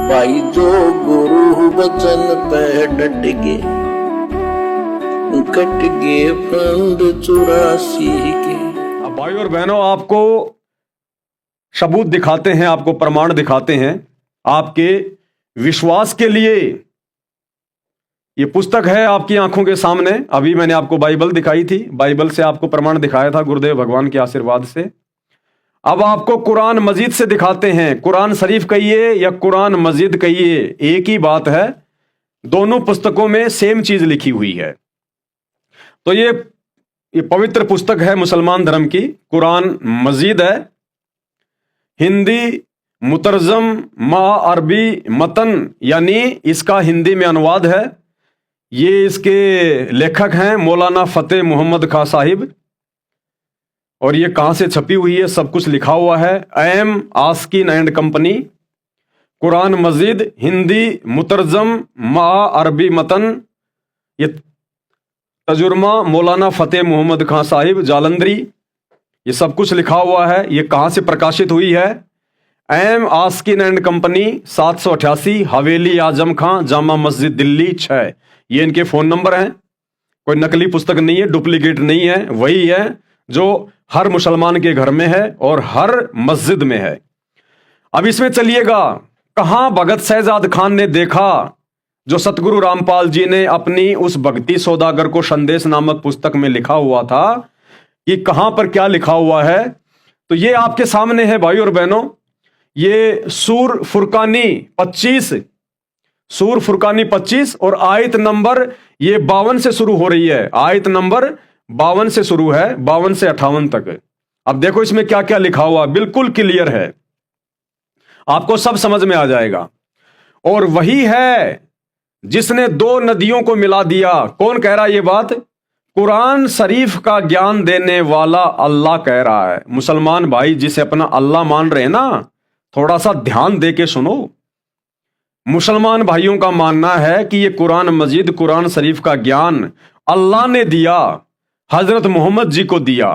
भाई जो गुरु वचन पे डट गए, कट गए फंड 84 के। अब भाई और बहनों, आपको सबूत दिखाते हैं, आपको प्रमाण दिखाते हैं आपके विश्वास के लिए। ये पुस्तक है आपकी आंखों के सामने। अभी मैंने आपको बाइबल दिखाई थी, बाइबल से आपको प्रमाण दिखाया था गुरुदेव भगवान के आशीर्वाद से। अब आपको कुरान मजीद से दिखाते हैं। कुरान शरीफ कहिए या कुरान मजीद कहिए, एक ही बात है, दोनों पुस्तकों में सेम चीज लिखी हुई है। तो ये पवित्र पुस्तक है मुसलमान धर्म की, कुरान मजीद है। हिंदी मुतरजम मा अरबी मतन, यानी इसका हिंदी में अनुवाद है। ये इसके लेखक हैं मौलाना फतेह मोहम्मद खां साहिब। और ये कहाँ से छपी हुई है, सब कुछ लिखा हुआ है। एम आस्किन एंड कंपनी, कुरान मजीद हिंदी मुतरजम मा अरबी मतन। ये तजुर्मा मौलाना फतेह मोहम्मद खां साहिब जालंधरी, ये सब कुछ लिखा हुआ है। ये कहाँ से प्रकाशित हुई है? एम आस्किन एंड कंपनी, 788 हवेली आजम खां, जामा मस्जिद दिल्ली 6। ये इनके फोन नंबर हैं। कोई नकली पुस्तक नहीं है, डुप्लीकेट नहीं है, वही है जो हर मुसलमान के घर में है और हर मस्जिद में है। अब इसमें चलिएगा, कहां भगत शहजाद खान ने देखा जो सतगुरु रामपाल जी ने अपनी उस भक्ति सौदागर को संदेश नामक पुस्तक में लिखा हुआ था, कि कहां पर क्या लिखा हुआ है? तो ये आपके सामने है भाई और बहनों। ये सूर फुरकानी 25, सूर फुरकानी 25 और आयत नंबर ये 52 से शुरू हो रही है। आयत नंबर 52 से शुरू है, 52 से 58 तक। अब देखो इसमें क्या क्या लिखा हुआ, बिल्कुल क्लियर है, आपको सब समझ में आ जाएगा। और वही है जिसने दो नदियों को मिला दिया। कौन कह रहा है ये बात? कुरान शरीफ का ज्ञान देने वाला अल्लाह कह रहा है। मुसलमान भाई जिसे अपना अल्लाह मान रहे हैं ना, थोड़ा सा ध्यान दे के सुनो। मुसलमान भाइयों का मानना है कि ये कुरान मजीद, कुरान शरीफ का ज्ञान अल्लाह ने दिया, हजरत मोहम्मद जी को दिया।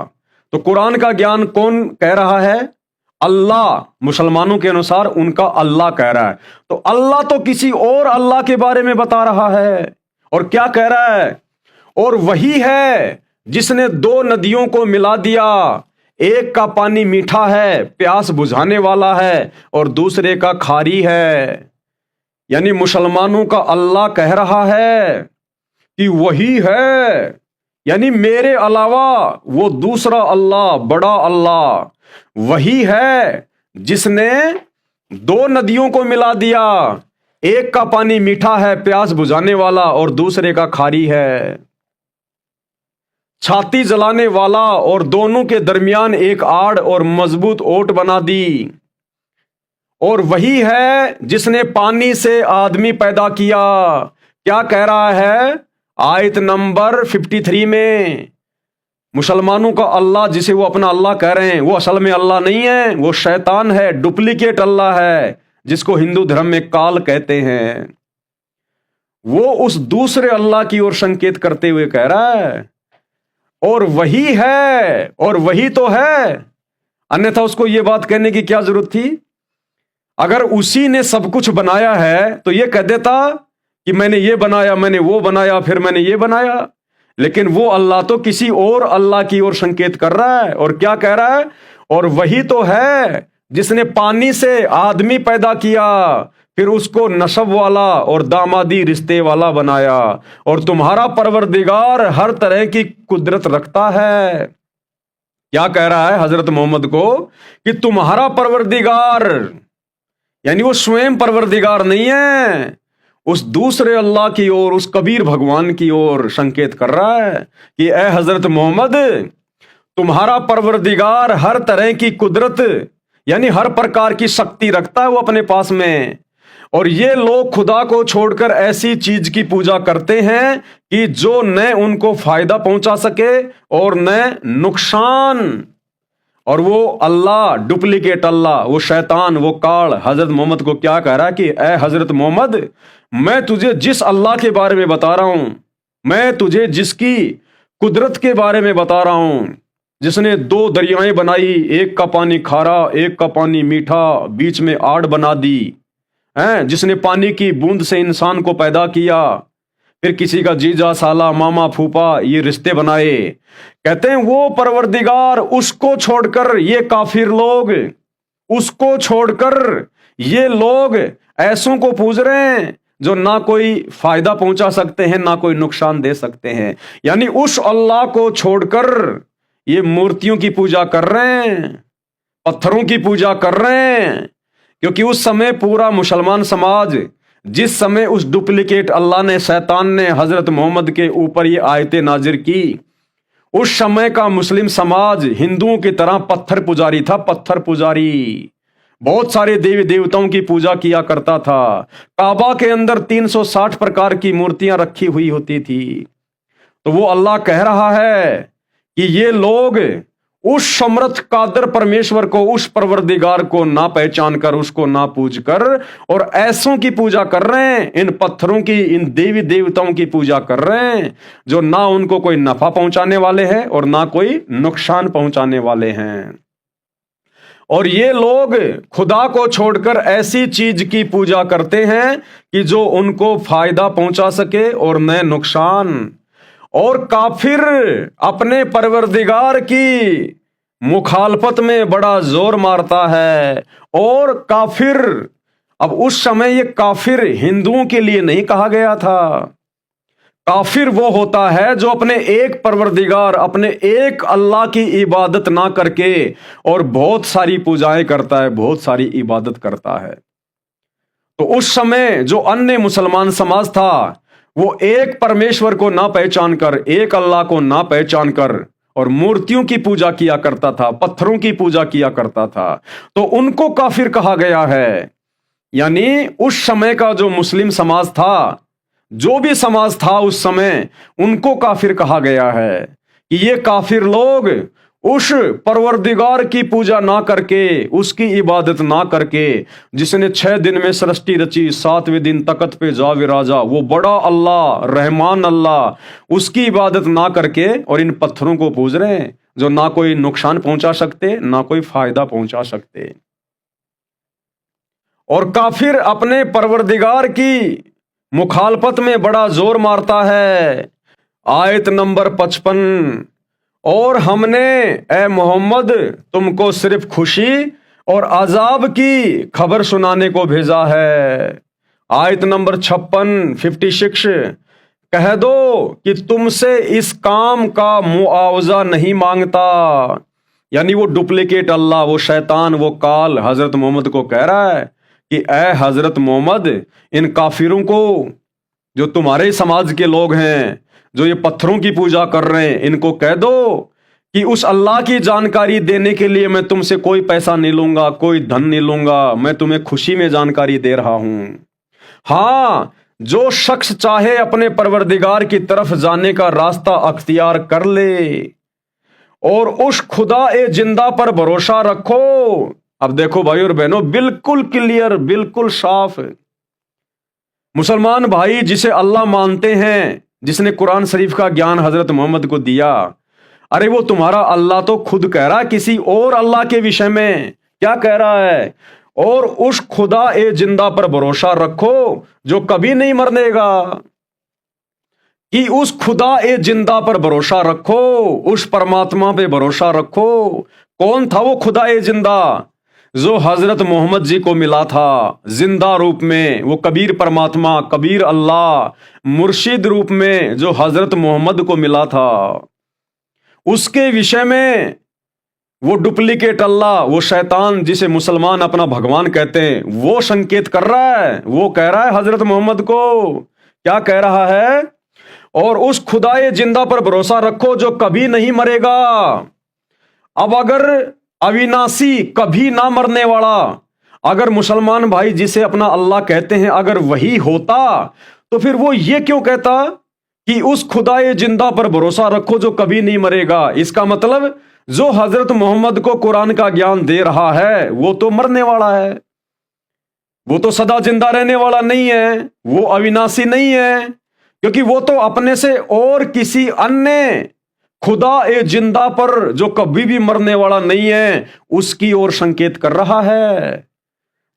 तो कुरान का ज्ञान कौन कह रहा है? अल्लाह। मुसलमानों के अनुसार उनका अल्लाह कह रहा है। तो अल्लाह तो किसी और अल्लाह के बारे में बता रहा है। और क्या कह रहा है? और वही है जिसने दो नदियों को मिला दिया, एक का पानी मीठा है, प्यास बुझाने वाला है, और दूसरे का खारी है। यानी मुसलमानों का अल्लाह कह रहा है कि वही है, यानी मेरे अलावा वो दूसरा अल्लाह, बड़ा अल्लाह वही है जिसने दो नदियों को मिला दिया, एक का पानी मीठा है, प्यास बुझाने वाला, और दूसरे का खारी है, छाती जलाने वाला, और दोनों के दरमियान एक आड़ और मजबूत ओट बना दी। और वही है जिसने पानी से आदमी पैदा किया। क्या कह रहा है आयत नंबर 53 में? मुसलमानों का अल्लाह जिसे वो अपना अल्लाह कह रहे हैं, वो असल में अल्लाह नहीं है, वो शैतान है, डुप्लीकेट अल्लाह है, जिसको हिंदू धर्म में काल कहते हैं। वो उस दूसरे अल्लाह की ओर संकेत करते हुए कह रहा है, और वही है, और वही तो है, अन्यथा उसको ये बात कहने की क्या जरूरत थी? अगर उसी ने सब कुछ बनाया है तो ये कह देता कि मैंने ये बनाया, मैंने वो बनाया, फिर मैंने ये बनाया। लेकिन वो अल्लाह तो किसी और अल्लाह की ओर संकेत कर रहा है। और क्या कह रहा है? और वही तो है जिसने पानी से आदमी पैदा किया, फिर उसको नसब वाला और दामादी रिश्ते वाला बनाया। और तुम्हारा परवरदिगार हर तरह की कुदरत रखता है। क्या कह रहा है हजरत मोहम्मद को? कि तुम्हारा परवरदिगार, यानी वो स्वयं परवरदिगार नहीं है, उस दूसरे अल्लाह की ओर, उस कबीर भगवान की ओर संकेत कर रहा है कि ए हजरत मोहम्मद, तुम्हारा परवरदिगार हर तरह की कुदरत, यानी हर प्रकार की शक्ति रखता है वो अपने पास में। और ये लोग खुदा को छोड़कर ऐसी चीज की पूजा करते हैं कि जो न उनको फायदा पहुंचा सके और न नुकसान। और वो अल्लाह, डुप्लीकेट अल्लाह, वो शैतान, वो काल हजरत मोहम्मद को क्या कह रहा है कि ए हजरत मोहम्मद, मैं तुझे जिस अल्लाह के बारे में बता रहा हूं, मैं तुझे जिसकी कुदरत के बारे में बता रहा हूं, जिसने दो दरियाएं बनाई, एक का पानी खारा, एक का पानी मीठा, बीच में आड़ बना दी, हैं, जिसने पानी की बूंद से इंसान को पैदा किया, फिर किसी का जीजा साला मामा फूफा ये रिश्ते बनाए। कहते हैं वो परवरदिगार, उसको छोड़कर ये काफिर लोग, उसको छोड़कर ये लोग ऐसों को पूज रहे हैं जो ना कोई फायदा पहुंचा सकते हैं ना कोई नुकसान दे सकते हैं। यानी उस अल्लाह को छोड़कर ये मूर्तियों की पूजा कर रहे हैं, पत्थरों की पूजा कर रहे हैं। क्योंकि उस समय पूरा मुसलमान समाज, जिस समय उस डुप्लीकेट अल्लाह ने, शैतान ने हजरत मोहम्मद के ऊपर ये आयतें नाजिर की, उस समय का मुस्लिम समाज हिंदुओं की तरह पत्थर पुजारी था, पत्थर पुजारी। बहुत सारे देवी देवताओं की पूजा किया करता था। काबा के अंदर 360 प्रकार की मूर्तियां रखी हुई होती थी। तो वो अल्लाह कह रहा है कि ये लोग उस समर्थ कादर परमेश्वर को, उस परवरदिगार को ना पहचान कर, उसको ना पूज कर, और ऐसों की पूजा कर रहे हैं, इन पत्थरों की, इन देवी देवताओं की पूजा कर रहे हैं जो ना उनको कोई नफा पहुंचाने वाले हैं और ना कोई नुकसान पहुंचाने वाले हैं। और ये लोग खुदा को छोड़कर ऐसी चीज की पूजा करते हैं कि जो उनको फायदा पहुंचा सके और न नुकसान। और काफिर अपने परवरदिगार की मुखालफत में बड़ा जोर मारता है। और काफिर, अब उस समय ये काफिर हिंदुओं के लिए नहीं कहा गया था। काफिर वो होता है जो अपने एक परवरदिगार, अपने एक अल्लाह की इबादत ना करके और बहुत सारी पूजाएं करता है, बहुत सारी इबादत करता है। तो उस समय जो अन्य मुसलमान समाज था, वो एक परमेश्वर को ना पहचान कर, एक अल्लाह को ना पहचान कर और मूर्तियों की पूजा किया करता था, पत्थरों की पूजा किया करता था, तो उनको काफिर कहा गया है। यानी उस समय का जो मुस्लिम समाज था, जो भी समाज था उस समय, उनको काफिर कहा गया है कि ये काफिर लोग उस परवरदिगार की पूजा ना करके, उसकी इबादत ना करके, जिसने 6 दिन में सृष्टि रची, 7वें दिन तख्त पे जा विराजा, वो बड़ा अल्लाह, रहमान अल्लाह, उसकी इबादत ना करके और इन पत्थरों को पूज रहे हैं जो ना कोई नुकसान पहुंचा सकते ना कोई फायदा पहुंचा सकते। और काफिर अपने परवरदिगार की मुखालफत में बड़ा जोर मारता है। आयत नंबर 55, और हमने ए मोहम्मद तुमको सिर्फ खुशी और अजाब की खबर सुनाने को भेजा है। आयत नंबर 56 कह दो कि तुमसे इस काम का मुआवजा नहीं मांगता। यानी वो डुप्लीकेट अल्लाह, वो शैतान, वो काल हजरत मोहम्मद को कह रहा है कि ए हजरत मोहम्मद, इन काफिरों को, जो तुम्हारे समाज के लोग हैं, जो ये पत्थरों की पूजा कर रहे हैं, इनको कह दो कि उस अल्लाह की जानकारी देने के लिए मैं तुमसे कोई पैसा नहीं लूंगा, कोई धन नहीं लूंगा, मैं तुम्हें खुशी में जानकारी दे रहा हूं। हां, जो शख्स चाहे अपने परवरदिगार की तरफ जाने का रास्ता अख्तियार कर ले और उस खुदा ए जिंदा पर भरोसा रखो। अब देखो भाई और बहनों, बिल्कुल क्लियर, बिल्कुल साफ, मुसलमान भाई जिसे अल्लाह मानते हैं, जिसने कुरान शरीफ का ज्ञान हजरत मोहम्मद को दिया, अरे वो तुम्हारा अल्लाह तो खुद कह रहा है किसी और अल्लाह के विषय में। क्या कह रहा है? और उस खुदा ए जिंदा पर भरोसा रखो जो कभी नहीं मरनेगा। कि उस खुदा ए जिंदा पर भरोसा रखो, उस परमात्मा पे भरोसा रखो। कौन था वो खुदा ए जिंदा? जो हजरत मोहम्मद जी को मिला था जिंदा रूप में, वो कबीर परमात्मा, कबीर अल्लाह, मुर्शिद रूप में जो हजरत मोहम्मद को मिला था, उसके विषय में वो डुप्लीकेट अल्लाह, वो शैतान जिसे मुसलमान अपना भगवान कहते हैं, वो संकेत कर रहा है। वो कह रहा है हजरत मोहम्मद को, क्या कह रहा है? और उस खुदाए जिंदा पर भरोसा रखो जो कभी नहीं मरेगा। अब अगर अविनाशी, कभी ना मरने वाला, अगर मुसलमान भाई जिसे अपना अल्लाह कहते हैं अगर वही होता, तो फिर वो ये क्यों कहता कि उस खुदाए जिंदा पर भरोसा रखो जो कभी नहीं मरेगा? इसका मतलब जो हजरत मोहम्मद को कुरान का ज्ञान दे रहा है वो तो मरने वाला है, वो तो सदा जिंदा रहने वाला नहीं है, वो अविनाशी नहीं है, क्योंकि वो तो अपने से और किसी अन्य खुदा ए जिंदा पर जो कभी भी मरने वाला नहीं है उसकी ओर संकेत कर रहा है।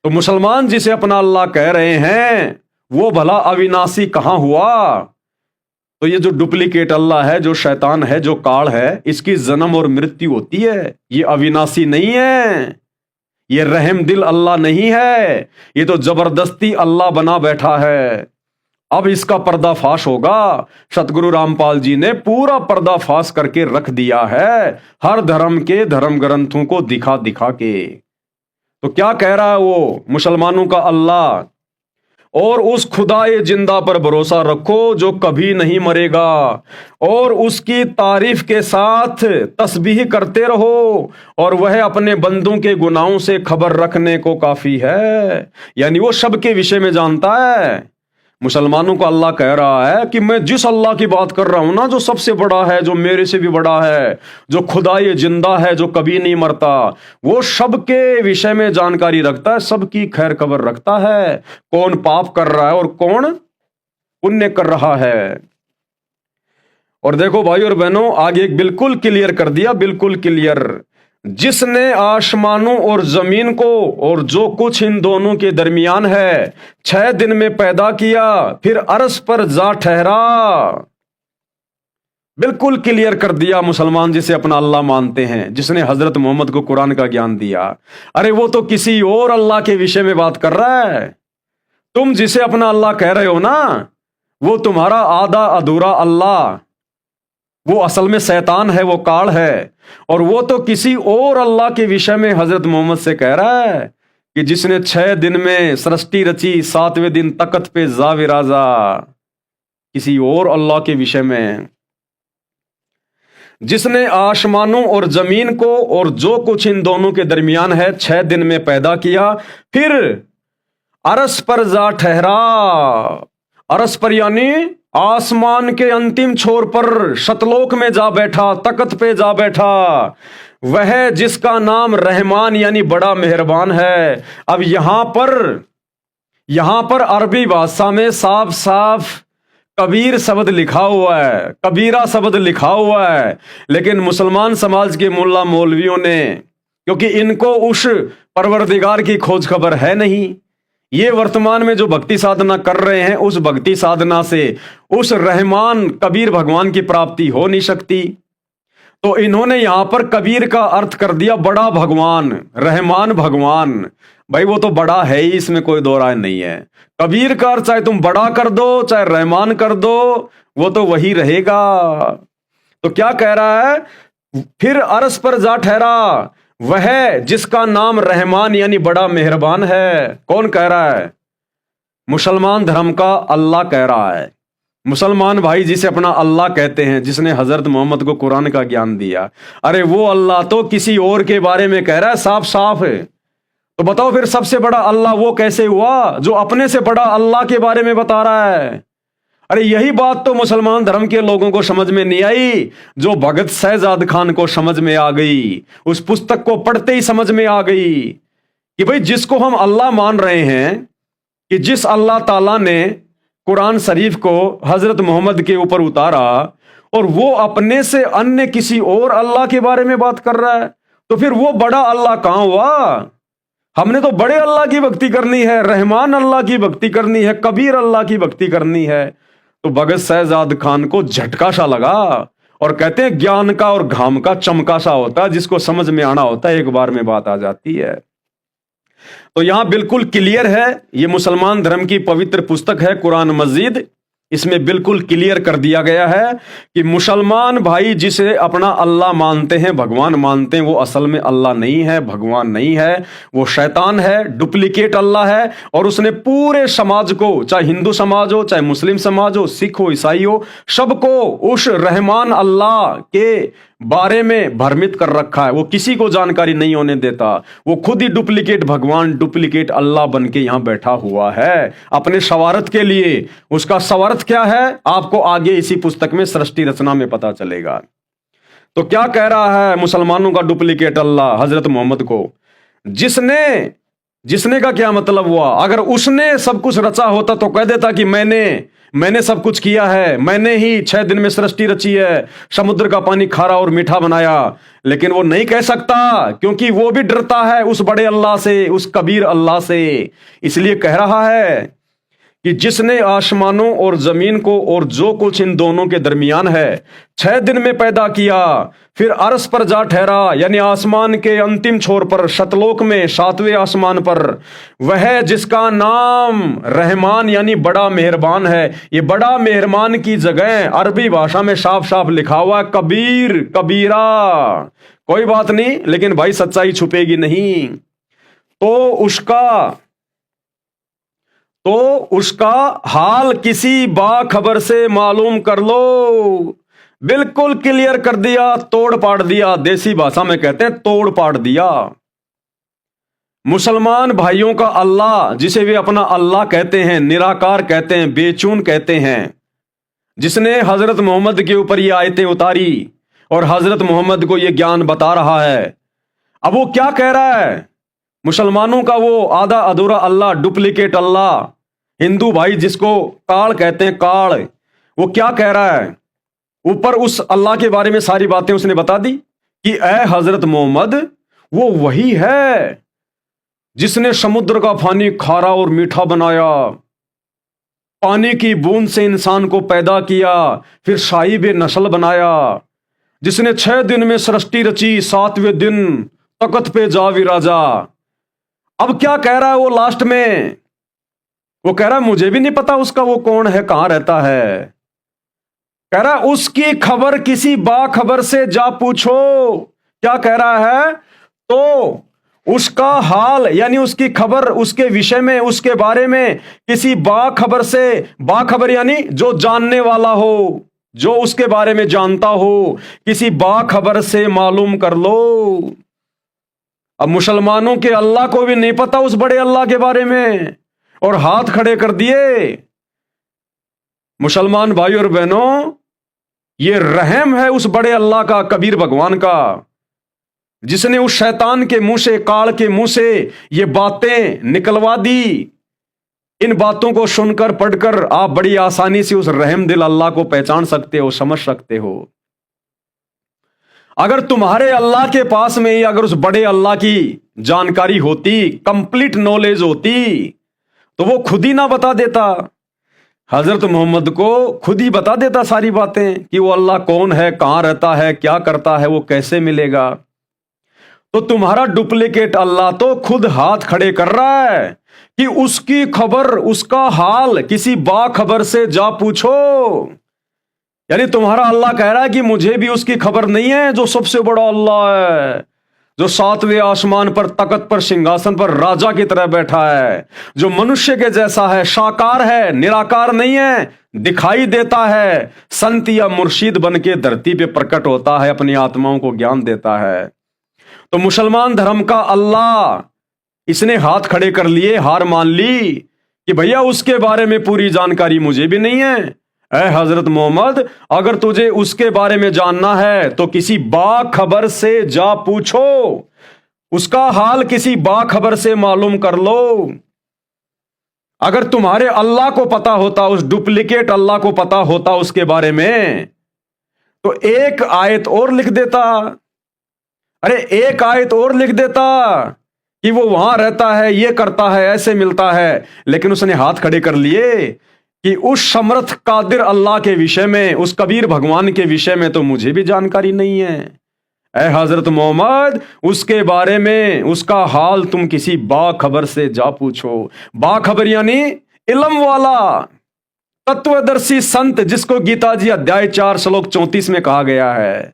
तो मुसलमान जिसे अपना अल्लाह कह रहे हैं वो भला अविनाशी कहां हुआ? तो ये जो डुप्लीकेट अल्लाह है, जो शैतान है, जो काल है, इसकी जन्म और मृत्यु होती है। ये अविनाशी नहीं है, ये रहम दिल अल्लाह नहीं है, ये तो जबरदस्ती अल्लाह बना बैठा है। अब इसका पर्दाफाश होगा। सतगुरु रामपाल जी ने पूरा पर्दाफाश करके रख दिया है, हर धर्म के धर्म ग्रंथों को दिखा दिखा के। तो क्या कह रहा है वो मुसलमानों का अल्लाह? और उस खुदाए जिंदा पर भरोसा रखो जो कभी नहीं मरेगा, और उसकी तारीफ के साथ तस्बीह करते रहो, और वह अपने बंदों के गुनाहों से खबर रखने को काफी है। यानी वो सबके विषय में जानता है। मुसलमानों को अल्लाह कह रहा है कि मैं जिस अल्लाह की बात कर रहा हूं ना, जो सबसे बड़ा है, जो मेरे से भी बड़ा है, जो खुदाए जिंदा है, जो कभी नहीं मरता, वो सबके विषय में जानकारी रखता है, सबकी खैर खबर रखता है, कौन पाप कर रहा है और कौन पुण्य कर रहा है। और देखो भाई और बहनों, आगे एक बिल्कुल क्लियर कर दिया, बिल्कुल क्लियर। जिसने आसमानों और जमीन को और जो कुछ इन दोनों के दरमियान है 6 दिन में पैदा किया, फिर अर्श पर जा ठहरा। बिल्कुल क्लियर कर दिया मुसलमान जिसे अपना अल्लाह मानते हैं, जिसने हजरत मोहम्मद को कुरान का ज्ञान दिया। अरे वो तो किसी और अल्लाह के विषय में बात कर रहा है। तुम जिसे अपना अल्लाह कह रहे हो ना, वो तुम्हारा आधा अधूरा अल्लाह, वो असल में शैतान है, वो काल है। और वो तो किसी और अल्लाह के विषय में हजरत मोहम्मद से कह रहा है कि जिसने 6 दिन में सृष्टि रची, 7वें दिन तख्त पे जा विराजा। किसी और अल्लाह के विषय में। जिसने आसमानों और जमीन को और जो कुछ इन दोनों के दरमियान है 6 दिन में पैदा किया, फिर अर्श पर जा ठहरा। अर्श पर यानी आसमान के अंतिम छोर पर शतलोक में जा बैठा, तख्त पे जा बैठा। वह जिसका नाम रहमान यानी बड़ा मेहरबान है। अब यहां पर अरबी भाषा में साफ साफ कबीर शब्द लिखा हुआ है, कबीरा शब्द लिखा हुआ है, लेकिन मुसलमान समाज के मुल्ला मौलवियों ने, क्योंकि इनको उस परवरदिगार की खोज खबर है नहीं, ये वर्तमान में जो भक्ति साधना कर रहे हैं, उस भक्ति साधना से उस रहमान कबीर भगवान की प्राप्ति हो नहीं सकती। तो इन्होंने यहां पर कबीर का अर्थ कर दिया बड़ा भगवान, रहमान भगवान। भाई वो तो बड़ा है ही, इसमें कोई दो राय नहीं है। कबीर का अर्थ चाहे तुम बड़ा कर दो, चाहे रहमान कर दो, वो तो वही रहेगा। तो क्या कह रहा है? फिर अर्श पर जा ठहरा वह जिसका नाम रहमान यानी बड़ा मेहरबान है। कौन कह रहा है? मुसलमान धर्म का अल्लाह कह रहा है। मुसलमान भाई जिसे अपना अल्लाह कहते हैं, जिसने हजरत मोहम्मद को कुरान का ज्ञान दिया, अरे वो अल्लाह तो किसी और के बारे में कह रहा है, साफ साफ है। तो बताओ फिर सबसे बड़ा अल्लाह वो कैसे हुआ जो अपने से बड़ा अल्लाह के बारे में बता रहा है? अरे यही बात तो मुसलमान धर्म के लोगों को समझ में नहीं आई, जो भगत शहजाद खान को समझ में आ गई। उस पुस्तक को पढ़ते ही समझ में आ गई कि भाई जिसको हम अल्लाह मान रहे हैं, कि जिस अल्लाह ताला ने कुरान शरीफ को हजरत मोहम्मद के ऊपर उतारा, और वो अपने से अन्य किसी और अल्लाह के बारे में बात कर रहा है, तो फिर वो बड़ा अल्लाह कहां हुआ? हमने तो बड़े अल्लाह की भक्ति करनी है, रहमान अल्लाह की भक्ति करनी है, कबीर अल्लाह की भक्ति करनी है। तो भगत शहजाद खान को झटका सा लगा, और कहते हैं ज्ञान का और घाम का चमका सा होता है, जिसको समझ में आना होता है एक बार में बात आ जाती है। तो यहां बिल्कुल क्लियर है, ये मुसलमान धर्म की पवित्र पुस्तक है कुरान मजीद, इसमें बिल्कुल क्लियर कर दिया गया है कि मुसलमान भाई जिसे अपना अल्लाह मानते हैं, भगवान मानते हैं, वो असल में अल्लाह नहीं है, भगवान नहीं है, वो शैतान है, डुप्लीकेट अल्लाह है। और उसने पूरे समाज को, चाहे हिंदू समाज हो, चाहे मुस्लिम समाज हो, सिख हो, ईसाई हो, सबको उस रहमान अल्लाह के बारे में भ्रमित कर रखा है। वो किसी को जानकारी नहीं होने देता। वो खुद ही डुप्लीकेट भगवान, डुप्लीकेट अल्लाह बन के यहां बैठा हुआ है अपने स्वार्थ के लिए। उसका स्वार्थ क्या है आपको आगे इसी पुस्तक में सृष्टि रचना में पता चलेगा। तो क्या कह रहा है मुसलमानों का डुप्लीकेट अल्लाह हजरत मोहम्मद को? जिसने का क्या मतलब हुआ? अगर उसने सब कुछ रचा होता तो कह देता कि मैंने मैंने सब कुछ किया है, मैंने ही 6 दिन में सृष्टि रची है, समुद्र का पानी खारा और मीठा बनाया। लेकिन वो नहीं कह सकता, क्योंकि वो भी डरता है उस बड़े अल्लाह से, उस कबीर अल्लाह से। इसलिए कह रहा है कि जिसने आसमानों और जमीन को और जो कुछ इन दोनों के दरमियान है 6 दिन में पैदा किया, फिर अर्श पर जा ठहरा, यानी आसमान के अंतिम छोर पर, शतलोक में 7वें आसमान पर, वह जिसका नाम रहमान यानी बड़ा मेहरबान है। ये बड़ा मेहरबान की जगह अरबी भाषा में साफ साफ लिखा हुआ है कबीर, कबीरा। कोई बात नहीं, लेकिन भाई सच्चाई छुपेगी नहीं। तो उसका हाल किसी बाखबर से मालूम कर लो। बिल्कुल क्लियर कर दिया, तोड़ पाड़ दिया। देसी भाषा में कहते हैं तोड़ पाड़ दिया। मुसलमान भाइयों का अल्लाह, जिसे वे अपना अल्लाह कहते हैं, निराकार कहते हैं, बेचून कहते हैं, जिसने हजरत मोहम्मद के ऊपर ये आयतें उतारी और हजरत मोहम्मद को ये ज्ञान बता रहा है, अब वो क्या कह रहा है? मुसलमानों का वो आधा अधूरा अल्लाह, डुप्लीकेट अल्लाह, हिंदू भाई जिसको काल कहते हैं, काल, वो क्या कह रहा है? ऊपर उस अल्लाह के बारे में सारी बातें उसने बता दी कि ए हजरत मोहम्मद, वो वही है जिसने समुद्र का पानी खारा और मीठा बनाया, पानी की बूंद से इंसान को पैदा किया, फिर साहिब नस्ल बनाया, जिसने 6 दिन में सृष्टि रची, 7वें दिन तख्त पे जा विराजा। अब क्या कह रहा है वो लास्ट में? वो कह रहा है मुझे भी नहीं पता उसका वो कौन है, कहां रहता है। कह रहा है उसकी खबर किसी बाखबर से जा पूछो। क्या कह रहा है? तो उसका हाल यानी उसकी खबर, उसके विषय में, उसके बारे में किसी बाखबर से, बाखबर यानी जो जानने वाला हो, जो उसके बारे में जानता हो, किसी बाखबर से मालूम कर लो। अब मुसलमानों के अल्लाह को भी नहीं पता उस बड़े अल्लाह के बारे में, और हाथ खड़े कर दिए। मुसलमान भाई और बहनों, ये रहम है उस बड़े अल्लाह का, कबीर भगवान का, जिसने उस शैतान के मुंह से, काल के मुंह से ये बातें निकलवा दी। इन बातों को सुनकर, पढ़कर आप बड़ी आसानी से उस रहम दिल अल्लाह को पहचान सकते हो, समझ सकते हो। अगर तुम्हारे अल्लाह के पास में ही अगर उस बड़े अल्लाह की जानकारी होती, कंप्लीट नॉलेज होती, तो वो खुद ही ना बता देता, हजरत मोहम्मद को खुद ही बता देता सारी बातें कि वो अल्लाह कौन है, कहां रहता है, क्या करता है, वो कैसे मिलेगा। तो तुम्हारा डुप्लीकेट अल्लाह तो खुद हाथ खड़े कर रहा है कि उसकी खबर, उसका हाल किसी बाखबर से जा पूछो। यानी तुम्हारा अल्लाह कह रहा है कि मुझे भी उसकी खबर नहीं है, जो सबसे बड़ा अल्लाह है, जो 7वें आसमान पर, तख्त पर, सिंहासन पर राजा की तरह बैठा है, जो मनुष्य के जैसा है, साकार है, निराकार नहीं है, दिखाई देता है, संत या मुर्शिद बन के धरती पे प्रकट होता है, अपनी आत्माओं को ज्ञान देता है। तो मुसलमान धर्म का अल्लाह, इसने हाथ खड़े कर लिए, हार मान ली कि भैया उसके बारे में पूरी जानकारी मुझे भी नहीं है। ऐ हजरत मोहम्मद, अगर तुझे उसके बारे में जानना है तो किसी बाखबर से जा पूछो, उसका हाल किसी बाखबर से मालूम कर लो। अगर तुम्हारे अल्लाह को पता होता, उस डुप्लीकेट अल्लाह को पता होता उसके बारे में, तो एक आयत और लिख देता। अरे एक आयत और लिख देता कि वो वहां रहता है, ये करता है, ऐसे मिलता है। लेकिन उसने हाथ खड़े कर लिए कि उस समर्थ कादिर अल्लाह के विषय में, उस कबीर भगवान के विषय में तो मुझे भी जानकारी नहीं है। ऐ हजरत मोहम्मद, उसके बारे में, उसका हाल तुम किसी बाखबर से जा पूछो। बाखबर यानी इल्म वाला, तत्वदर्शी संत, जिसको गीता जी अध्याय 4 श्लोक 34 में कहा गया है।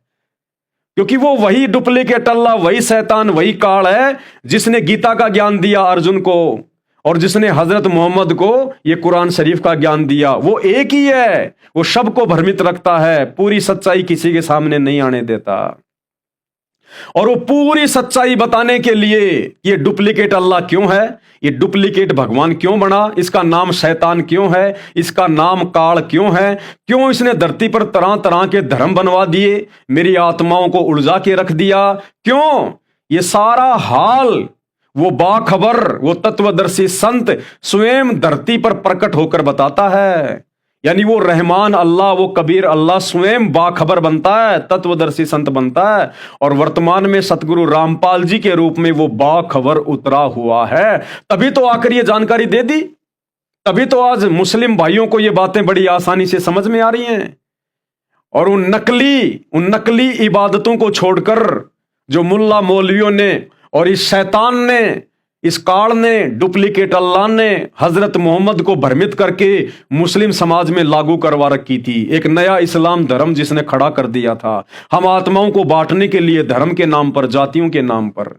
क्योंकि वो वही डुप्लीकेट अल्लाह, वही शैतान, वही काल है जिसने गीता का ज्ञान दिया अर्जुन को, और जिसने हजरत मोहम्मद को ये कुरान शरीफ का ज्ञान दिया। वो एक ही है, वो सबको भ्रमित रखता है, पूरी सच्चाई किसी के सामने नहीं आने देता। और वो पूरी सच्चाई बताने के लिए ये डुप्लीकेट अल्लाह क्यों है, ये डुप्लीकेट भगवान क्यों बना, इसका नाम शैतान क्यों है, इसका नाम काल क्यों है, क्यों इसने धरती पर तरह तरह के धर्म बनवा दिए, मेरी आत्माओं को उलझा के रख दिया, क्यों, ये सारा हाल वो बाखबर, वो तत्वदर्शी संत स्वयं धरती पर प्रकट होकर बताता है। यानी वो रहमान अल्लाह, वो कबीर अल्लाह स्वयं बाखबर बनता है, तत्वदर्शी संत बनता है, और वर्तमान में सतगुरु रामपाल जी के रूप में वो बाखबर उतरा हुआ है। तभी तो आकर ये जानकारी दे दी, तभी तो आज मुस्लिम भाइयों को ये बातें बड़ी आसानी से समझ में आ रही हैं। और उन नकली इबादतों को छोड़कर जो मुल्ला मौलवियों ने और इस शैतान ने, इस काल ने, डुप्लीकेट अल्लाह ने हजरत मोहम्मद को भ्रमित करके मुस्लिम समाज में लागू करवा रखी थी, एक नया इस्लाम धर्म जिसने खड़ा कर दिया था हम आत्माओं को बांटने के लिए, धर्म के नाम पर, जातियों के नाम पर।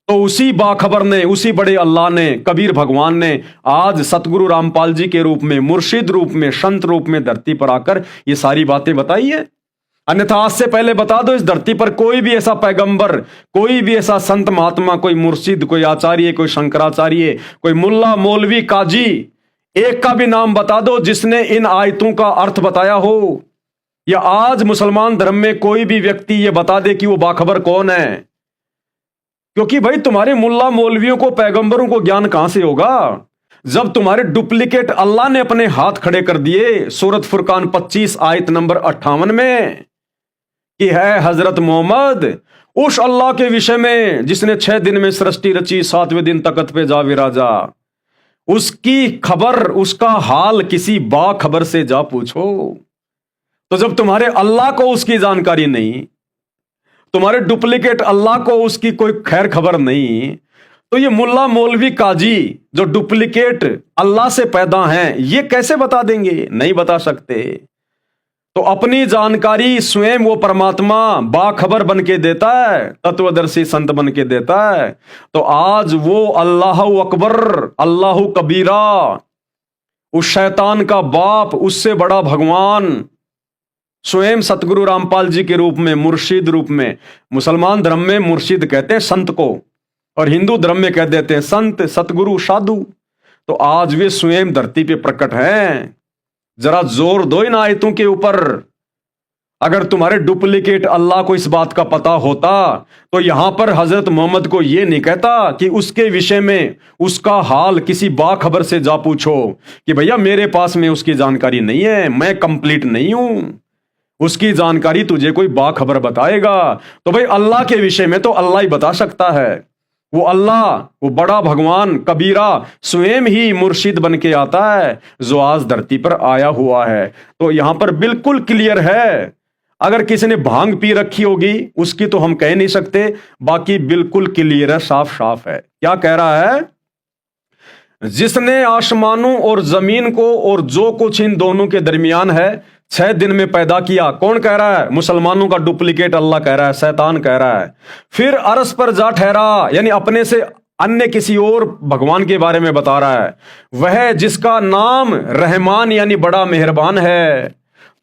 तो उसी बाखबर ने, उसी बड़े अल्लाह ने, कबीर भगवान ने आज सतगुरु रामपाल जी के रूप में, मुर्शिद रूप में, संत रूप में धरती पर आकर ये सारी बातें बताई है। अन्यथा आज से पहले बता दो, इस धरती पर कोई भी ऐसा पैगंबर, कोई भी ऐसा संत महात्मा, कोई मुर्शिद, कोई आचार्य, कोई शंकराचार्य, कोई मुल्ला मौलवी काजी, एक का भी नाम बता दो जिसने इन आयतों का अर्थ बताया हो। या आज मुसलमान धर्म में कोई भी व्यक्ति ये बता दे कि वो बाखबर कौन है। क्योंकि भाई तुम्हारे मुल्ला मौलवियों को, पैगंबरों को ज्ञान कहां से होगा जब तुम्हारे डुप्लीकेट अल्लाह ने अपने हाथ खड़े कर दिए सूरत फुरकान 25 आयत नंबर 58 में कि है हजरत मोहम्मद उस अल्लाह के विषय में जिसने 6 दिन में सृष्टि रची, 7वें दिन तख्त पे जा विराजा। उसकी खबर, उसका हाल किसी बाखबर से जा पूछो। तो जब तुम्हारे अल्लाह को उसकी जानकारी नहीं, तुम्हारे डुप्लीकेट अल्लाह को उसकी कोई खैर खबर नहीं, तो ये मुल्ला मौलवी काजी जो डुप्लीकेट अल्लाह से पैदा हैं, ये कैसे बता देंगे? नहीं बता सकते। तो अपनी जानकारी स्वयं वो परमात्मा बाखबर बन के देता है, तत्वदर्शी संत बन के देता है। तो आज वो अल्लाह अकबर, अल्लाह कबीरा, उस शैतान का बाप, उससे बड़ा भगवान स्वयं सतगुरु रामपाल जी के रूप में, मुर्शिद रूप में, मुसलमान धर्म में मुर्शिद कहते हैं संत को, और हिंदू धर्म में कह देते हैं संत, सतगुरु, साधु। तो आज वे स्वयं धरती पे प्रकट हैं। जरा जोर दो इन आयतों के ऊपर। अगर तुम्हारे डुप्लीकेट अल्लाह को इस बात का पता होता तो यहां पर हजरत मोहम्मद को यह नहीं कहता कि उसके विषय में, उसका हाल किसी बाखबर से जा पूछो कि भैया मेरे पास में उसकी जानकारी नहीं है, मैं कंप्लीट नहीं हूं, उसकी जानकारी तुझे कोई बाखबर बताएगा। तो भाई अल्लाह के विषय में तो अल्लाह ही बता सकता है। वो अल्लाह, वो बड़ा भगवान कबीरा स्वयं ही मुर्शिद बन के आता है जो आज धरती पर आया हुआ है। तो यहां पर बिल्कुल क्लियर है। अगर किसी ने भांग पी रखी होगी उसकी तो हम कह नहीं सकते, बाकी बिल्कुल क्लियर है, साफ साफ है। क्या कह रहा है? जिसने आसमानों और जमीन को और जो कुछ इन दोनों के दरमियान है 6 दिन में पैदा किया। कौन कह रहा है? मुसलमानों का डुप्लीकेट अल्लाह कह रहा है, शैतान कह रहा है। फिर अरस पर जा ठहरा, यानी अपने से अन्य किसी और भगवान के बारे में बता रहा है। वह जिसका नाम रहमान यानी बड़ा मेहरबान है,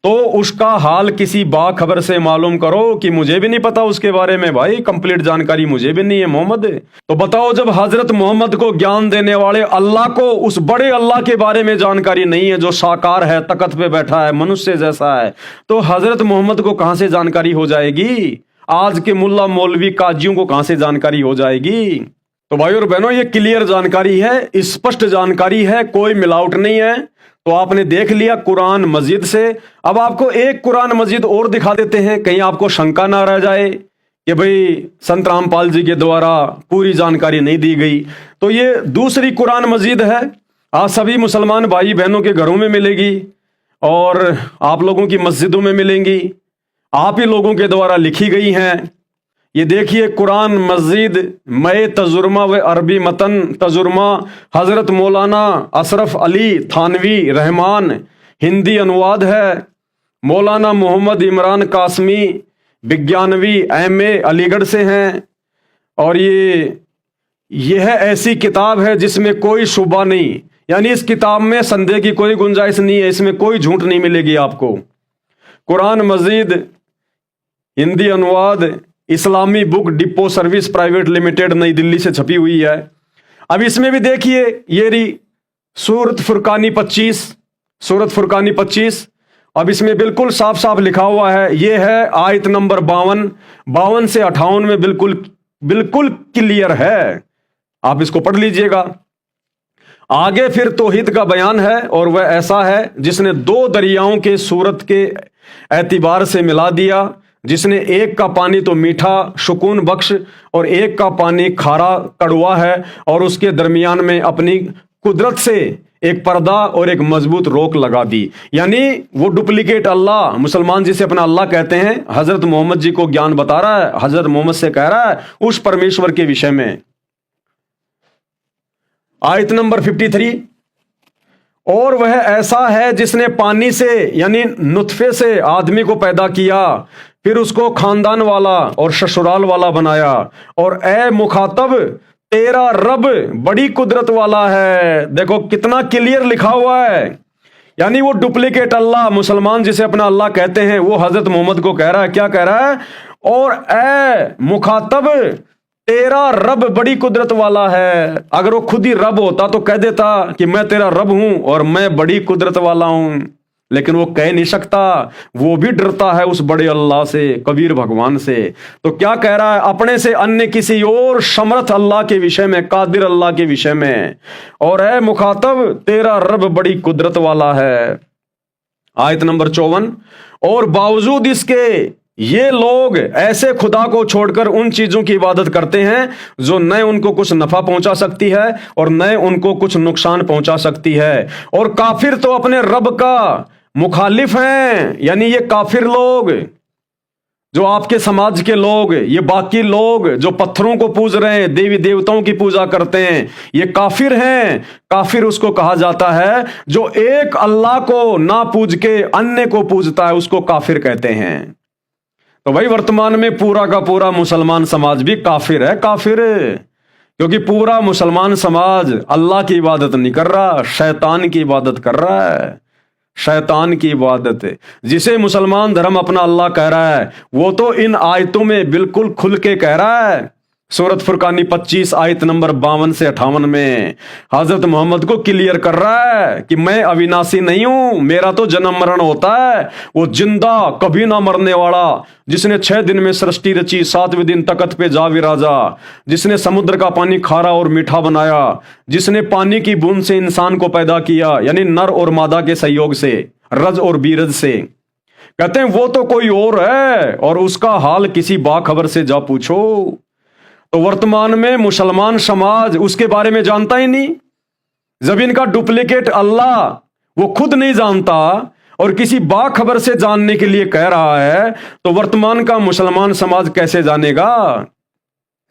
तो उसका हाल किसी बाखबर से मालूम करो कि मुझे भी नहीं पता उसके बारे में। भाई कंप्लीट जानकारी मुझे भी नहीं है मोहम्मद। तो बताओ, जब हजरत मोहम्मद को ज्ञान देने वाले अल्लाह को उस बड़े अल्लाह के बारे में जानकारी नहीं है जो साकार है, तख्त पे बैठा है, मनुष्य जैसा है, तो हजरत मोहम्मद को कहां से जानकारी हो जाएगी? आज के मुल्ला मौलवी काजियों को कहां से जानकारी हो जाएगी? तो भाई और बहनों, ये क्लियर जानकारी है, स्पष्ट जानकारी है, कोई मिलावट नहीं है। तो आपने देख लिया कुरान मजीद से। अब आपको एक कुरान मजीद और दिखा देते हैं, कहीं आपको शंका ना रह जाए कि भाई संत रामपाल जी के द्वारा पूरी जानकारी नहीं दी गई। तो ये दूसरी कुरान मजीद है, आज सभी मुसलमान भाई बहनों के घरों में मिलेगी और आप लोगों की मस्जिदों में मिलेंगी, आप ही लोगों के द्वारा लिखी गई हैं। ये देखिए कुरान मस्जिद मय तजुर्मा व अरबी मतन तजुर्मा हजरत मौलाना अशरफ अली थानवी रहमान, हिंदी अनुवाद है। मौलाना मोहम्मद इमरान कासमी विज्ञानवी एमए अलीगढ़ से हैं। और यह ऐसी किताब है जिसमें कोई शुबा नहीं, यानी इस किताब में संदेह की कोई गुंजाइश नहीं है, इसमें कोई झूठ नहीं मिलेगी आपको। कुरान मस्जिद हिंदी अनुवाद Islami book depot service private limited Nai Delhi से छपी हुई है। अब इसमें भी देखिए, ये रही सूरत फुरकानी 25, सूरत फुरकानी 25। अब इसमें बिल्कुल साफ साफ लिखा हुआ है, ये है आयत नंबर 52 से 58 में बिल्कुल क्लियर है। आप इसको पढ़ लीजिएगा। आगे फिर तौहीद का बयान है, और वह ऐसा है जिसने दो दरियाओं के सूरत के एतबार से मिला दिया, जिसने एक का पानी तो मीठा सुकून बख्श और एक का पानी खारा कड़वा है, और उसके दरमियान में अपनी कुदरत से एक पर्दा और एक मजबूत रोक लगा दी। यानी वो डुप्लीकेट अल्लाह, मुसलमान जिसे अपना अल्लाह कहते हैं, हजरत मोहम्मद जी को ज्ञान बता रहा है, हजरत मोहम्मद से कह रहा है उस परमेश्वर के विषय में। आयत नंबर 53, और वह ऐसा है जिसने पानी से यानी नुतफे से आदमी को पैदा किया, फिर उसको खानदान वाला और ससुराल वाला बनाया, और ए मुखातब तेरा रब बड़ी कुदरत वाला है। देखो कितना क्लियर लिखा हुआ है। यानी वो डुप्लीकेट अल्लाह, मुसलमान जिसे अपना अल्लाह कहते हैं, वो हजरत मोहम्मद को कह रहा है, क्या कह रहा है, और ए मुखातब तेरा रब बड़ी कुदरत वाला है। अगर वो खुद ही रब होता तो कह देता कि मैं तेरा रब हूं और मैं बड़ी कुदरत वाला हूं, लेकिन वो कह नहीं सकता, वो भी डरता है उस बड़े अल्लाह से, कबीर भगवान से। तो क्या कह रहा है, अपने से अन्य किसी और समर्थ अल्लाह के विषय में, कादिर अल्लाह के विषय में, और है मुखातब तेरा रब बड़ी कुदरत वाला है। आयत नंबर 54, और बावजूद इसके ये लोग ऐसे खुदा को छोड़कर उन चीजों की इबादत करते हैं जो न उनको कुछ नफा पहुंचा सकती है और न उनको कुछ नुकसान पहुंचा सकती है। और काफिर तो अपने रब का मुखालिफ हैं। यानी ये काफिर लोग, जो आपके समाज के लोग, ये बाकी लोग जो पत्थरों को पूज रहे हैं, देवी देवताओं की पूजा करते हैं, ये काफिर हैं। काफिर उसको कहा जाता है जो एक अल्लाह को ना पूज के अन्य को पूजता है, उसको काफिर कहते हैं। तो भाई वर्तमान में पूरा का पूरा मुसलमान समाज भी काफिर है, काफिर, क्योंकि पूरा मुसलमान समाज अल्लाह की इबादत नहीं कर रहा, शैतान की इबादत कर रहा है। शैतान की इबादत है। जिसे मुसलमान धर्म अपना अल्लाह कह रहा है, वो तो इन आयतों में बिल्कुल खुल के कह रहा है। सूरत फुरकानी 25 आयत नंबर 52 से 58 में हजरत मोहम्मद को क्लियर कर रहा है कि मैं अविनाशी नहीं हूं, मेरा तो जन्म मरण होता है। वो जिंदा कभी ना मरने वाला, जिसने 6 दिन में सृष्टि रची, 7वें दिन तख्त पे जा विराजा, जिसने समुद्र का पानी खारा और मीठा बनाया, जिसने पानी की बूंद से इंसान को पैदा किया, यानी नर और मादा के सहयोग से, रज और बीरज से। कहते हैं वो तो कोई और है, और उसका हाल किसी बाखबर से जा पूछो। तो वर्तमान में मुसलमान समाज उसके बारे में जानता ही नहीं। जब इनका डुप्लीकेट अल्लाह वो खुद नहीं जानता और किसी बाखबर से जानने के लिए कह रहा है, तो वर्तमान का मुसलमान समाज कैसे जानेगा?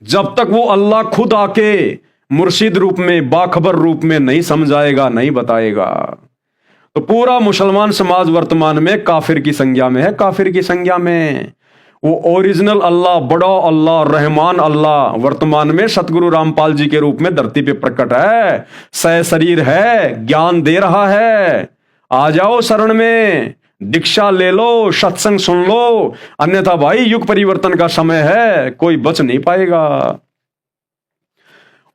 जब तक वो अल्लाह खुद आके मुर्शिद रूप में, बाखबर रूप में नहीं समझाएगा, नहीं बताएगा। तो पूरा मुसलमान समाज वर्तमान में काफिर की संज्ञा में है, काफिर की संज्ञा में। वो ओरिजिनल अल्लाह, बड़ा अल्लाह, रहमान अल्लाह वर्तमान में सतगुरु रामपाल जी के रूप में धरती पे प्रकट है, सह शरीर है, ज्ञान दे रहा है। आ जाओ शरण में, दीक्षा ले लो, सत्संग सुन लो, अन्यथा भाई युग परिवर्तन का समय है, कोई बच नहीं पाएगा।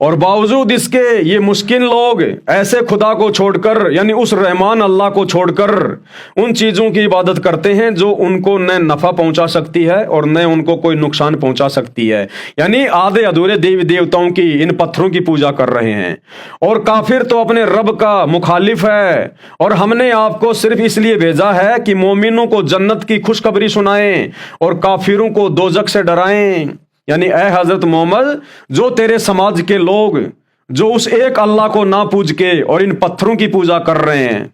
और बावजूद इसके ये मुस्किन लोग ऐसे खुदा को छोड़कर, यानी उस रहमान अल्लाह को छोड़कर उन चीजों की इबादत करते हैं जो उनको न नफा पहुंचा सकती है और न उनको कोई नुकसान पहुंचा सकती है। यानी आधे अधूरे देवी देवताओं की, इन पत्थरों की पूजा कर रहे हैं। और काफिर तो अपने रब का मुखालिफ है। और हमने आपको सिर्फ इसलिए भेजा है कि मोमिनों को जन्नत की खुशखबरी सुनाएं और काफिरों को दोजख से डराएं। यानी ए हजरत मोहम्मद, जो तेरे समाज के लोग जो उस एक अल्लाह को ना पूज के और इन पत्थरों की पूजा कर रहे हैं,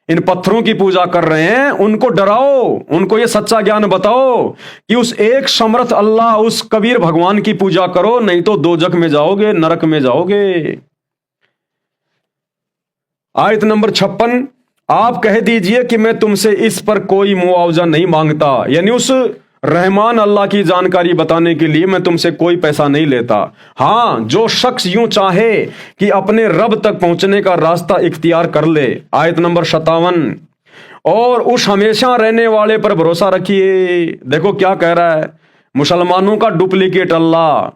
इन पत्थरों की पूजा कर रहे हैं, उनको डराओ, उनको ये सच्चा ज्ञान बताओ कि उस एक समर्थ अल्लाह, उस कबीर भगवान की पूजा करो, नहीं तो दोजख में जाओगे, नरक में जाओगे। आयत नंबर 56, आप कह दीजिए कि मैं तुमसे इस पर कोई मुआवजा नहीं मांगता। यानी उस रहमान अल्लाह की जानकारी बताने के लिए मैं तुमसे कोई पैसा नहीं लेता। हां, जो शख्स यूं चाहे कि अपने रब तक पहुंचने का रास्ता इख्तियार कर ले। आयत नंबर 57, और उस हमेशा रहने वाले पर भरोसा रखिए। देखो क्या कह रहा है, मुसलमानों का डुप्लीकेट अल्लाह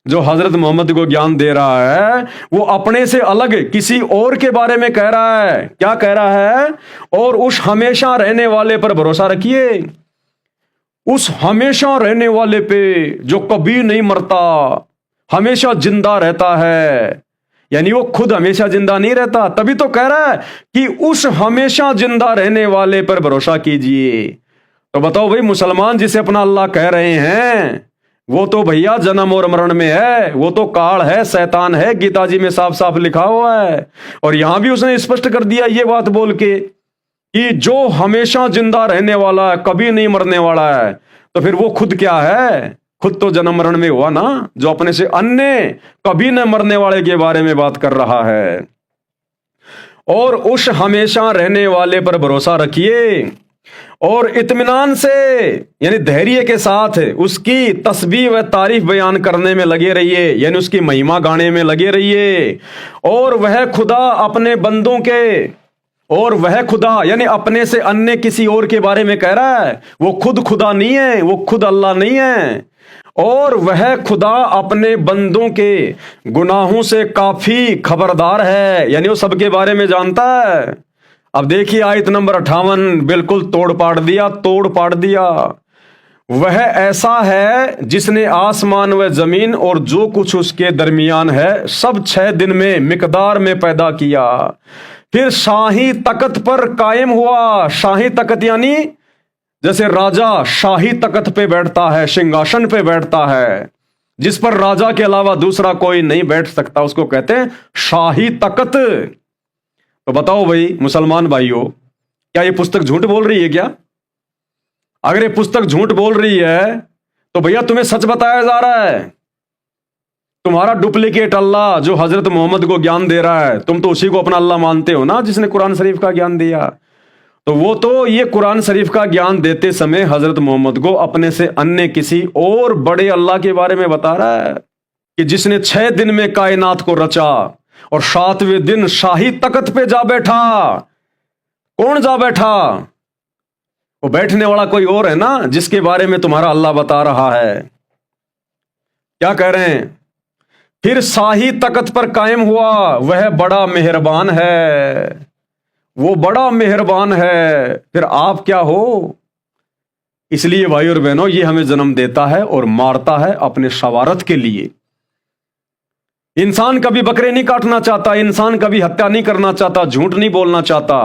जो हजरत मोहम्मद को ज्ञान दे रहा है, वो अपने से अलग किसी और के बारे में कह रहा है। क्या कह रहा है? और उस हमेशा रहने वाले पर भरोसा रखिए, उस हमेशा रहने वाले पे जो कभी नहीं मरता, हमेशा जिंदा रहता है। यानी वो खुद हमेशा जिंदा नहीं रहता, तभी तो कह रहा है कि उस हमेशा जिंदा रहने वाले पर भरोसा कीजिए। तो बताओ भाई, मुसलमान जिसे अपना अल्लाह कह रहे हैं वो तो भैया जन्म और मरण में है, वो तो काल है, शैतान है, गीता जी में साफ साफ लिखा हुआ है। और यहां भी उसने स्पष्ट कर दिया ये बात बोल के कि जो हमेशा जिंदा रहने वाला है, कभी नहीं मरने वाला है, तो फिर वो खुद क्या है? खुद तो जन्म मरण में हुआ ना, जो अपने से अन्य कभी न मरने वाले के बारे में बात कर रहा है। और उस हमेशा रहने वाले पर भरोसा रखिए और इत्मीनान से यानी धैर्य के साथ उसकी तस्बीह व तारीफ बयान करने में लगे रहिए, यानी उसकी महिमा गाने में लगे रहिए। और वह खुदा अपने बंदों के, और वह खुदा यानी अपने से अन्य किसी और के बारे में कह रहा है, वो खुद खुदा नहीं है, वो खुद अल्लाह नहीं है। और वह खुदा अपने बंदों के गुनाहों से काफी खबरदार है, यानी वो सबके बारे में जानता है। अब देखिए आयत नंबर 58, बिल्कुल तोड़ पाड़ दिया। वह ऐसा है जिसने आसमान व जमीन और जो कुछ उसके दरमियान है सब 6 दिन में मिकदार में पैदा किया, फिर शाही तख्त पर कायम हुआ। शाही तख्त यानी जैसे राजा शाही तख्त पे बैठता है, सिंहासन पे बैठता है, जिस पर राजा के अलावा दूसरा कोई नहीं बैठ सकता, उसको कहते हैं शाही तख्त। तो बताओ भाई मुसलमान भाइयों, क्या ये पुस्तक झूठ बोल रही है क्या? अगर ये पुस्तक झूठ बोल रही है तो भैया तुम्हें सच बताया जा रहा है। तुम्हारा डुप्लीकेट अल्लाह जो हजरत मोहम्मद को ज्ञान दे रहा है, तुम तो उसी को अपना अल्लाह मानते हो ना, जिसने कुरान शरीफ का ज्ञान दिया। तो वो तो ये कुरान शरीफ का ज्ञान देते समय हजरत मोहम्मद को अपने से अन्य किसी और बड़े अल्लाह के बारे में बता रहा है कि जिसने 6 दिन में कायनात को रचा और 7वें दिन शाही तख्त पे जा बैठा। कौन जा बैठा? वो बैठने वाला कोई और है ना, जिसके बारे में तुम्हारा अल्लाह बता रहा है। क्या कह रहे हैं? फिर शाही तख्त पर कायम हुआ, वह बड़ा मेहरबान है, वो बड़ा मेहरबान है। फिर आप क्या हो? इसलिए भाई और बहनों, ये हमें जन्म देता है और मारता है अपने शवारत के लिए। इंसान कभी बकरे नहीं काटना चाहता, इंसान कभी हत्या नहीं करना चाहता, झूठ नहीं बोलना चाहता,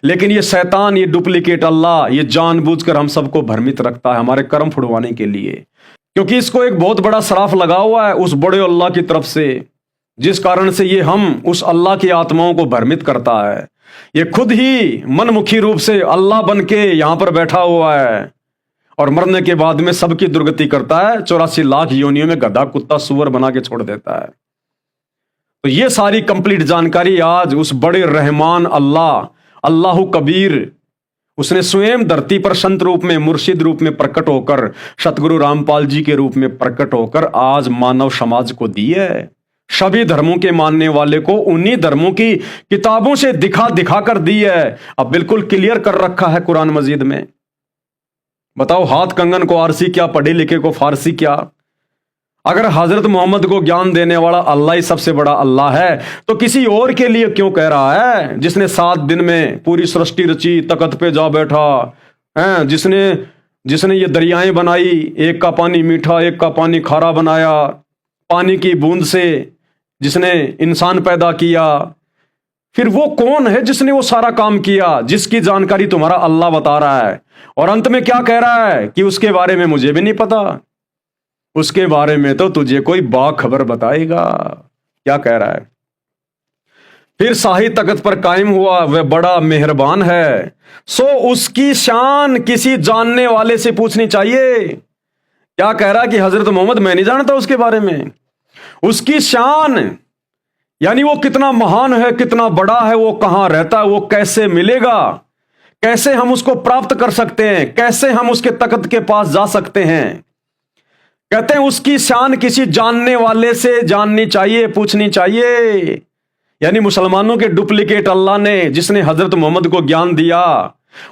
लेकिन ये शैतान, ये डुप्लीकेट अल्लाह, ये जानबूझकर हम सबको भ्रमित रखता है हमारे कर्म फुड़वाने के लिए, क्योंकि इसको एक बहुत बड़ा श्राप लगा हुआ है उस बड़े अल्लाह की तरफ से, जिस कारण से ये हम उस अल्लाह की आत्माओं को भ्रमित करता है। ये खुद ही मनमुखी रूप से अल्लाह बन के यहां पर बैठा हुआ है और मरने के बाद में सबकी दुर्गति करता है, 84 लाख योनियों में गधा कुत्ता सुअर बना के छोड़ देता है। तो ये सारी कंप्लीट जानकारी आज उस बड़े रहमान अल्लाह कबीर, उसने स्वयं धरती पर संत रूप में, मुर्शिद रूप में प्रकट होकर, सतगुरु रामपाल जी के रूप में प्रकट होकर आज मानव समाज को दी है। सभी धर्मों के मानने वाले को उन्हीं धर्मों की किताबों से दिखा कर दी है। अब बिल्कुल क्लियर कर रखा है कुरान मजीद में। बताओ, हाथ कंगन को आरसी क्या, पढ़े लिखे को फारसी क्या? अगर हजरत मोहम्मद को ज्ञान देने वाला अल्लाह ही सबसे बड़ा अल्लाह है, तो किसी और के लिए क्यों कह रहा है? जिसने 7 दिन में पूरी सृष्टि रची, तख्त पे जा बैठा है, जिसने ये दरियाएं बनाई, एक का पानी मीठा एक का पानी खारा बनाया, पानी की बूंद से जिसने इंसान पैदा किया, फिर वो कौन है जिसने वो सारा काम किया, जिसकी जानकारी तुम्हारा अल्लाह बता रहा है? और अंत में क्या कह रहा है कि उसके बारे में मुझे भी नहीं पता, उसके बारे में तो तुझे कोई बाखबर बताएगा। क्या कह रहा है? फिर शाही तख्त पर कायम हुआ, वह बड़ा मेहरबान है, सो उसकी शान किसी जानने वाले से पूछनी चाहिए। क्या कह रहा है कि हजरत मोहम्मद मैं नहीं जानता उसके बारे में। उसकी शान यानी वो कितना महान है, कितना बड़ा है, वो कहां रहता है, वो कैसे मिलेगा, कैसे हम उसको प्राप्त कर सकते हैं, कैसे हम उसके तख्त के पास जा सकते हैं। कहते हैं उसकी शान किसी जानने वाले से जाननी चाहिए, पूछनी चाहिए। यानी मुसलमानों के डुप्लीकेट अल्लाह ने, जिसने हजरत मोहम्मद को ज्ञान दिया,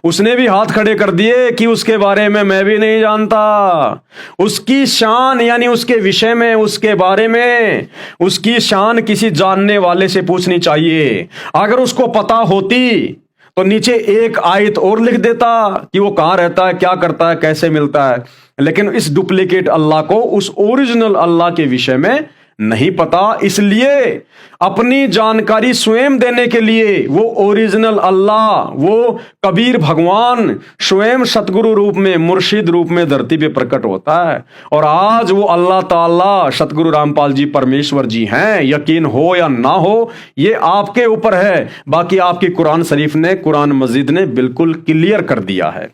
उसने भी हाथ खड़े कर दिए कि उसके बारे में मैं भी नहीं जानता। उसकी शान यानी उसके विषय में, उसके बारे में, उसकी शान किसी जानने वाले से पूछनी चाहिए। अगर उसको पता होती तो नीचे एक आयत और लिख देता कि वो कहां रहता है, क्या करता है, कैसे मिलता है। लेकिन इस डुप्लीकेट अल्लाह को उस ओरिजिनल अल्लाह के विषय में नहीं पता, इसलिए अपनी जानकारी स्वयं देने के लिए वो ओरिजिनल अल्लाह, वो कबीर भगवान स्वयं सतगुरु रूप में, मुर्शिद रूप में धरती पे प्रकट होता है। और आज वो अल्लाह ताला सतगुरु रामपाल जी परमेश्वर जी हैं। यकीन हो या ना हो, ये आपके ऊपर है। बाकी आपकी कुरान शरीफ ने, कुरान मजीद ने बिल्कुल क्लियर कर दिया है।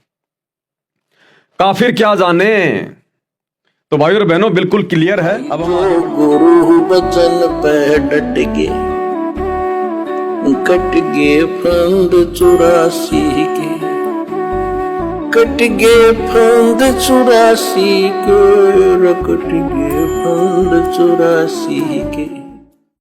काफिर क्या जाने। तो भाई और बहनों बिल्कुल क्लियर है। अब हम जो गुरु बचन पे डट के कट गए फंद 84 के, कट गए फंद 84 के, कट गए फंद 84 के।